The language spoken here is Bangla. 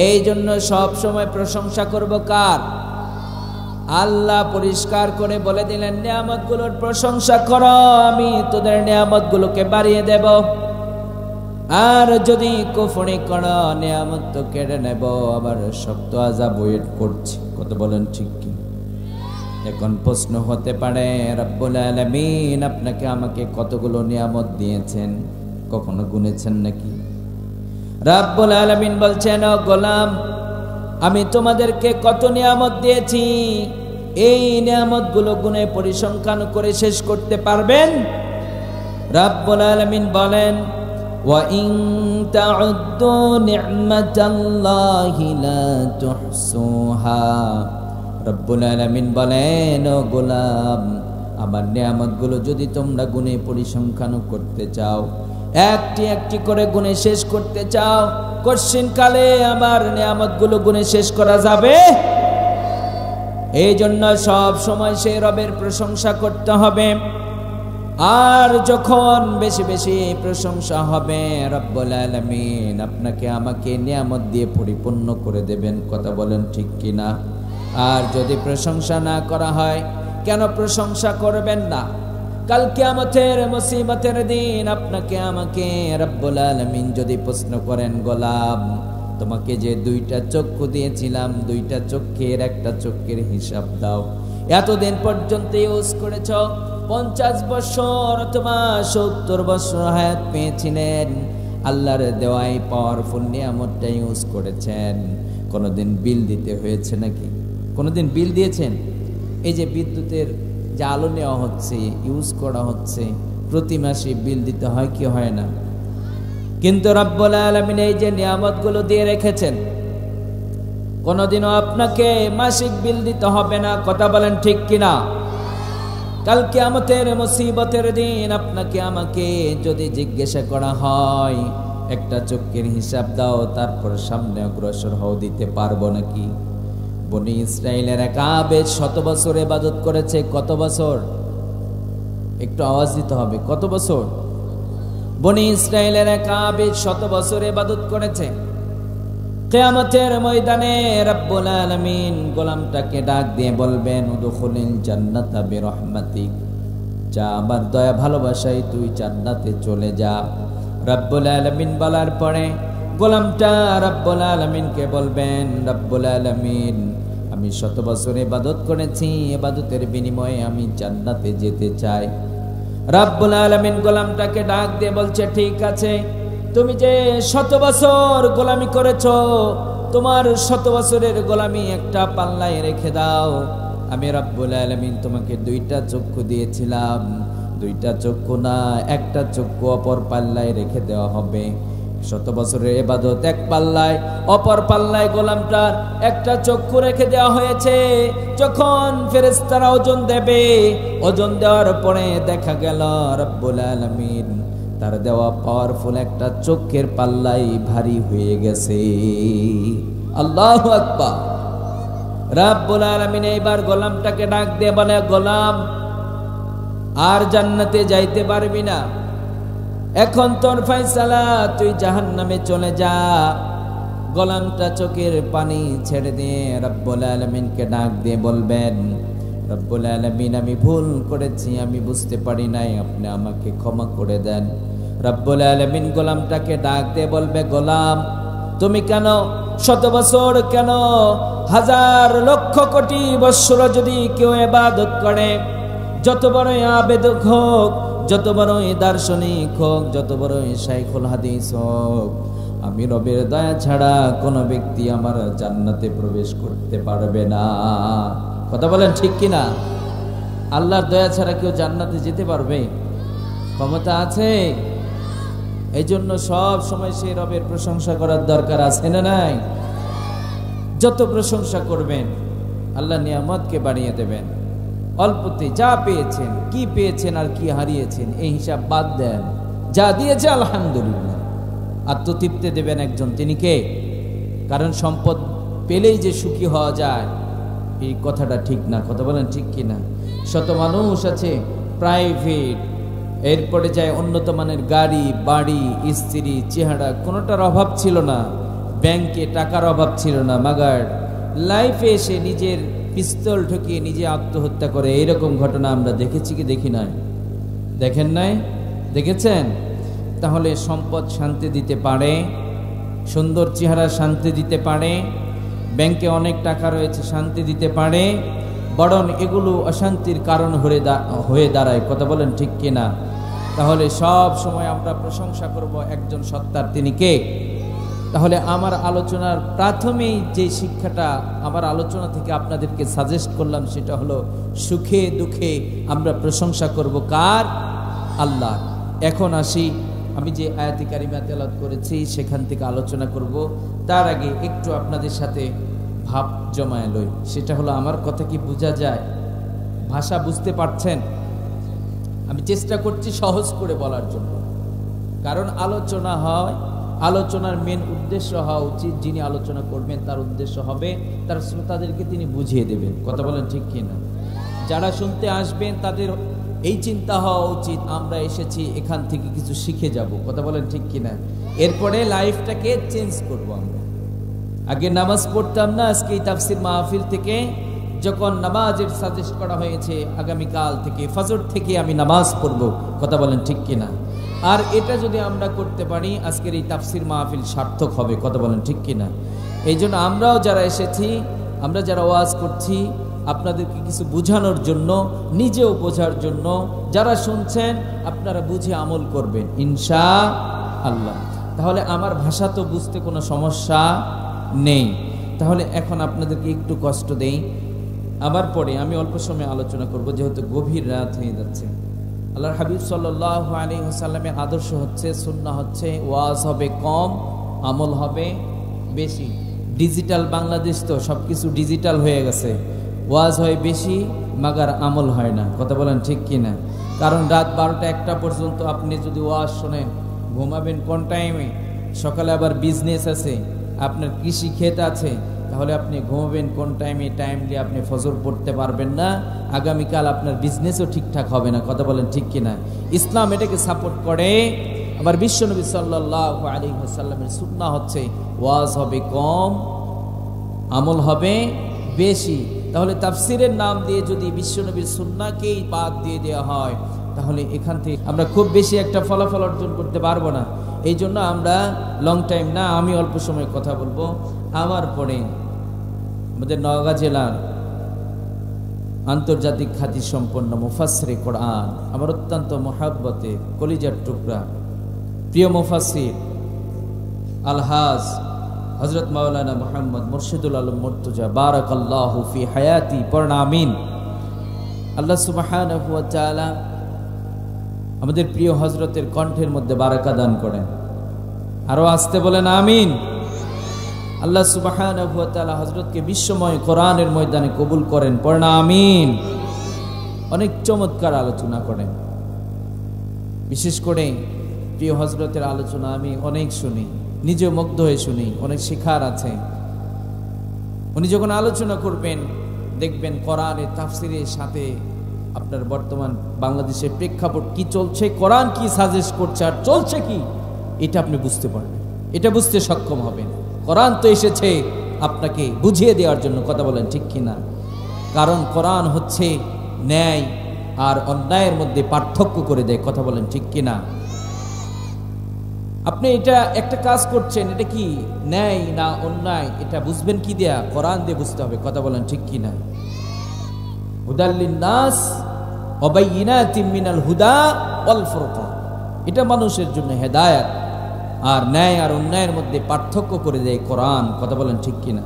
এই জন্য সব সময় প্রশংসা করব কার? আল্লাহ পরিষ্কার করে বলে দিলেন, নিয়ামতগুলোর প্রশংসা করো, আমি তোদের নিয়ামতগুলোকে বাড়িয়ে দেব। আর যদি কুফরি করো, নিয়ামত তো কেড়ে নেব, আবার শক্ত আযাব ওয়েট করছে। কত বলেন ঠিক কি? এখন প্রশ্ন হতে পারে, রব্বুল আলামিন আপনাকে আমাকে কতগুলো নিয়ামত দিয়েছেন, কখনো গুনেছেন নাকি? রব্বুল আলামিন বলছেন, ও গোলাম, আমি তোমাদেরকে কত নিয়ামত দিয়েছি, এই নিয়ামতগুলো গুনে পরিসংখ্যান করে শেষ করতে পারবেন? রব্বুল আলামিন বলেন, ওয়া ইন তাউদ্দু নি'মাতাল্লাহি লা তুহসুহা। রব্বুল আলামিন বলেন, ও গোলাম, আমার নিয়ামতগুলো যদি তোমরা গুনে পরিসংখ্যান করতে চাও, একটি একটি করে গুনে শেষ করতে চাও, কঠিনকালে আমার নিয়ামতগুলো গুনে শেষ করা যাবে? এই জন্য সব সময় সেই রবের প্রশংসা করতে হবে। আর যখন বেশি বেশি প্রশংসা হবে, রব্বুল আলামিন আপনাকে আমাকে নিয়ামত দিয়ে পরিপূর্ণ করে দেবেন। কথা বলেন ঠিক কিনা? আর যদি প্রশংসা না করা হয়, কেন প্রশংসা করবেন না? কাল কিয়ামতের মুসিবতের দিন আপনাকে আমাকে রব্বুল আলামিন যদি প্রশ্ন করেন, গোলাম, তোমাকে যে দুইটা চক্ষু দিয়েছিলাম, দুইটা চক্ষের একটা চক্ষের হিসাব দাও। এতদিন পর্যন্ত ইউজ করেছ, 50 বছর অথবা 70 বছর হায়াত পেয়েছিলেন, আল্লাহর দেওয়াই পাওয়ারফুল নিয়ামতটা ইউজ করেছেন, কোনোদিন বিল দিতে হয়েছে নাকি? কোনোদিন বিল দিয়েছেন? এই যে বিদ্যুতের যে আলো নেওয়া হচ্ছে, ইউজ করা হচ্ছে, প্রতি মাসে বিল দিতে হয় কি হয় না? কিন্তু রব্বুল আলামিন এই যে নিয়ামতগুলো দিয়ে রেখেছেন, কোনোদিনও আপনাকে মাসিক বিল দিতে হবে না। কথা বলেন ঠিক কিনা? কাল কিয়ামতের মুসিবতের দিন আপনাকে আমাকে যদি জিজ্ঞাসা করা হয়, একটা চক্ষের হিসাব দাও, তারপর সামনে অগ্রসর হও, দিতে পারবো নাকি? বনি ইসরাইলের এক আবেদ 100 বছর ইবাদত করেছে। কত বছর? একটু আওয়াজ দিতে হবে। কত বছর? বনি ইসরাইলের এক আবেদ 100 বছর ইবাদত করেছে। কিয়ামতের ময়দানে রব্বুল আলামিন গোলামটাকে ডাক দিয়ে বলবেন, উদখুলিল জান্নাতা বিরহমাতিক, যা আমার দয়া ভালোবাসায় তুই জান্নাতে চলে যা। রব্বুল আলামিন বলার পরে গোলামটা রব্বুল আলামিনকে বলবেন, রব্বুল আলামিন, আমি 100 বছর ইবাদত করেছি, ইবাদতের বিনিময়ে আমি জান্নাতে যেতে চাই। রব্বুল আলামিন গোলামটাকে ডাক দিয়ে বলছে, ঠিক আছে, তুমি যে 100 বছর গোলামি করেছো, তোমার 100 বছরের গোলামি একটা পাল্লায় রেখে দাও। আমি রব্বুল আলামিন তোমাকে 2টা চক্ষু দিয়েছিলাম, 2টা চক্ষু না, একটা চক্ষু অপর পাল্লায় রেখে দেওয়া হবে। 100 বছরের ইবাদত এক পাল্লায়, অপর পাল্লায় গোলামটার একটা চক্ষু রেখে দেওয়া হয়েছে। যখন ফেরেশতারা ওজন দেবে, ওজন দেওয়ার পরে দেখা গেল রব্বুল আলামিন তার দেওয়া পাওয়ারফুল একটা চক্ষের পাল্লাই ভারী হয়ে গেছে। আল্লাহু আকবার। রব্বুল আলামিন এইবার গোলামটাকে ডাক দিয়ে বলে, গোলাম, আর জান্নাতে যাইতে পারবি না, এখন তোর ফয়সালা, তুই জাহান্নামে চলে যা। গোলামটা চোখের পানি ছেড়ে দিয়ে রব্বুল আলামিনকে ডাক দিয়ে বলবেন, রব্বুল আলামিন, আমি ভুল করেছি, আমি বুঝতে পারি নাই, আপনি আমাকে ক্ষমা করে দেন। রব্বুল আলামিন গোলামটাকে ডাক দিয়ে বলবে, গোলাম, তুমি কেন 100 বছর, কেন 1000 লক্ষ কোটি বৎসর যদি কেউ ইবাদত করে, যত বড়ই আবেদক হোক, যত বড়ই দার্শনিক হোক, যত বড়ই শাইখুল হাদিস হোক, আমি রবের দয়া ছাড়া কোনো ব্যক্তি আমার জান্নাতে প্রবেশ করতে পারবে না। কথা বলেন ঠিক কিনা? আল্লাহর দয়া ছাড়া কেউ জান্নাতে যেতে পারবে? ক্ষমতা আছে? এই জন্য সব সময় সেই রবের প্রশংসা করার দরকার আছে না নাই? যত প্রশংসা করবেন আল্লাহ নিয়ামতকে বাড়িয়ে দেবেন। অল্পতে যা পেয়েছেন, কি পেয়েছেন আর কি হারিয়েছেন এই হিসাব বাদ দেন, যা দিয়েছে আলহামদুলিল্লাহ। আত্মতৃপ্তি দেবেন একজন, তিনি কে? কারণ সম্পদ পেলেই যে সুখী হওয়া যায় এই কথাটা ঠিক না। কথা বলেন ঠিক কিনা? শত মানুষ আছে প্রাইভেট, এরপরে যায় উন্নত মানের গাড়ি, বাড়ি, স্ত্রী, চেহারা, কোনোটার অভাব ছিল না, ব্যাংকে টাকার অভাব ছিল না, মাগার লাইফে এসে নিজের পিস্তল ঠকিয়ে নিজে আত্মহত্যা করে, এরকম ঘটনা আমরা দেখেছি কি দেখি নাই? দেখেন নাই? দেখেছেন? তাহলে সম্পদ শান্তি দিতে পারে, সুন্দর চেহারা শান্তি দিতে পারে, ব্যাংকে অনেক টাকা রয়েছে শান্তি দিতে পারে, বরং এগুলো অশান্তির কারণ হয়ে দাঁড়ায়। কথা বলেন ঠিক কিনা? তাহলে সব সময় আমরা প্রশংসা করব একজন সত্তার, তিনি কে? তাহলে আমার আলোচনার প্রাথমেই যে শিক্ষাটা আমার আলোচনা থেকে আপনাদেরকে সাজেস্ট করলাম সেটা হলো সুখে দুঃখে আমরা প্রশংসা করব কার? আল্লাহ। এখন আসি, আমি যে আয়াতে কারিমা তেলাওয়াত করেছি সেখান থেকে আলোচনা করব। তার আগে একটু আপনাদের সাথে ভাব জমায় লই, সেটা হলো আমার কথা কি বোঝা যায়? ভাষা বুঝতে পারছেন? আমি চেষ্টা করছি সহজ করে বলার জন্য, কারণ আলোচনা হয়, আলোচনার মেন উদ্দেশ্য হওয়া উচিত যিনি আলোচনা করবেন তার উদ্দেশ্য হবে তার শ্রোতাদেরকে তিনি বুঝিয়ে দেবেন। কথা বলেন ঠিক কিনা? যারা শুনতে আসবেন তাদের এই চিন্তা হওয়া উচিত আমরা এসেছি এখান থেকে কিছু শিখে যাব। কথা বলেন ঠিক কিনা? এরপরে লাইফটাকে চেঞ্জ করব। আমরা আগে নামাজ পড়তাম না, আজকে এই তাফসির মাহফিল থেকে যখন নামাজের সাজেস্ট করা হয়েছে আগামীকাল থেকে ফজর থেকে আমি নামাজ পড়ব। কথা বলেন ঠিক কিনা? আর এটা যদি আমরা করতে পারি আজকের এই তাফসির মাহফিল সার্থক হবে। কথা বলেন ঠিক কিনা? এই জন্য আমরাও যারা এসেছি, আমরা যারা ওয়াজ করছি আপনাদেরকে কিছু বোঝানোর জন্য, নিজেও বোঝার জন্য, যারা শুনছেন আপনারা বুঝে আমল করবেন ইনশাআল্লাহ। তাহলে আমার ভাষা তো বুঝতে কোনো সমস্যা নেই। তাহলে এখন আপনাদেরকে একটু কষ্ট দেই, আবার পরে আমি অল্প সময় আলোচনা করব, যেহেতু গভীর রাত হয়ে যাচ্ছে। আল্লাহর হাবিব সাল্লাল্লাহু আলাইহি ওয়াসাল্লামের আদর্শ হচ্ছে, সুন্নাহ হচ্ছে ওয়াজ হবে কম, আমল হবে বেশি। ডিজিটাল বাংলাদেশ তো সব কিছু ডিজিটাল হয়ে গেছে, ওয়াজ হয় বেশি মাগার আমল হয় না। কথা বলেন ঠিক কিনা? কারণ রাত 12টা 1টা পর্যন্ত আপনি যদি ওয়াজ শোনেন, ঘুমাবেন কোন টাইমে? সকালে আবার বিজনেস আছে, আপনার কৃষি ক্ষেত আছে, তাহলে আপনি ঘুমাবেন কোন টাইমে? টাইমলি আপনি ফজর পড়তে পারবেন না, আগামীকাল আপনার বিজনেসও ঠিকঠাক হবে না। কথা বলেন ঠিক কিনা? ইসলাম এটাকে সাপোর্ট করে। আবার বিশ্বনবী সাল্লাল্লাহু আলাইহি ওয়াসাল্লামের সুন্নাহ হচ্ছে ওয়াজ হবে কম, আমল হবে বেশি। তাহলে তাফসিরের নাম দিয়ে যদি বিশ্বনবীর সুন্নাহকেই বাদ দিয়ে দেওয়া হয়, তাহলে এখান থেকে আমরা খুব বেশি একটা ফলাফল অর্জন করতে পারবো না। এই জন্য আমরা লং টাইম না, আমি অল্প সময় কথা বলবো। আমার পরে আমাদের নওগাঁ জেলার আন্তর্জাতিক খ্যাতি সম্পন্ন মুফাসসিরে কোরআন, আমার অত্যন্ত মহাব্বতে কলিজার টুকরা প্রিয় মুফাসসির আলহাজ হযরত মাওলানা মুহাম্মদ মুর্শিদুল আলম মুর্তজা বারাকাল্লাহু ফি হায়াতি, পড়না আমিন। আল্লাহ সুবহানাহু ওয়া তাআলা আমাদের প্রিয় হযরতের কণ্ঠের মধ্যে বারাকা দান করেন। আরো আসতে বলেন আমিন। আল্লাহ সুবহানাহু ওয়া তাআলা হযরতকে বিশ্বময় কোরআনের ময়দানে কবুল করেন, পড়না আমিন। অনেক চমৎকার আলোচনা করেন, বিশেষ করে প্রিয় হযরতের আলোচনা আমি অনেক শুনি, নিজে মুগ্ধ হয়ে শুনি, অনেক শেখার আছে। উনি যখন আলোচনা করবেন দেখবেন কোরআনের তাফসিরের সাথে আপনার বর্তমান বাংলাদেশের প্রেক্ষাপট কি চলছে, কোরআন কি সাজেস্ট করছে আর চলছে কি, এটা আপনি বুঝতে পারবেন, এটা বুঝতে সক্ষম হবেন। কোরআন তো এসেছে আপনাকে বুঝিয়ে দেওয়ার জন্য। কথা বলেন ঠিক কিনা? কারণ কোরআন হচ্ছে ন্যায় আর অন্যায়ের মধ্যে পার্থক্য করে দেয়। কথা বলেন ঠিক কিনা? আপনি এটা একটা কাজ করছেন, এটা কি ন্যায় না অন্যায়, এটা বুঝবেন কি দেয়া? কোরআন দিয়ে বুঝতে হবে। কথা বলেন ঠিক কিনা? হুদাল লিন্নাস ওয়া বাইয়িনাতিম মিনাল হুদা ওয়াল ফুরকান, এটা মানুষের জন্য হেদায়েত আর ন্যায় আর অন্যায়ের মধ্যে পার্থক্য করে দেয় কোরআন। কথা বলেন ঠিক কিনা?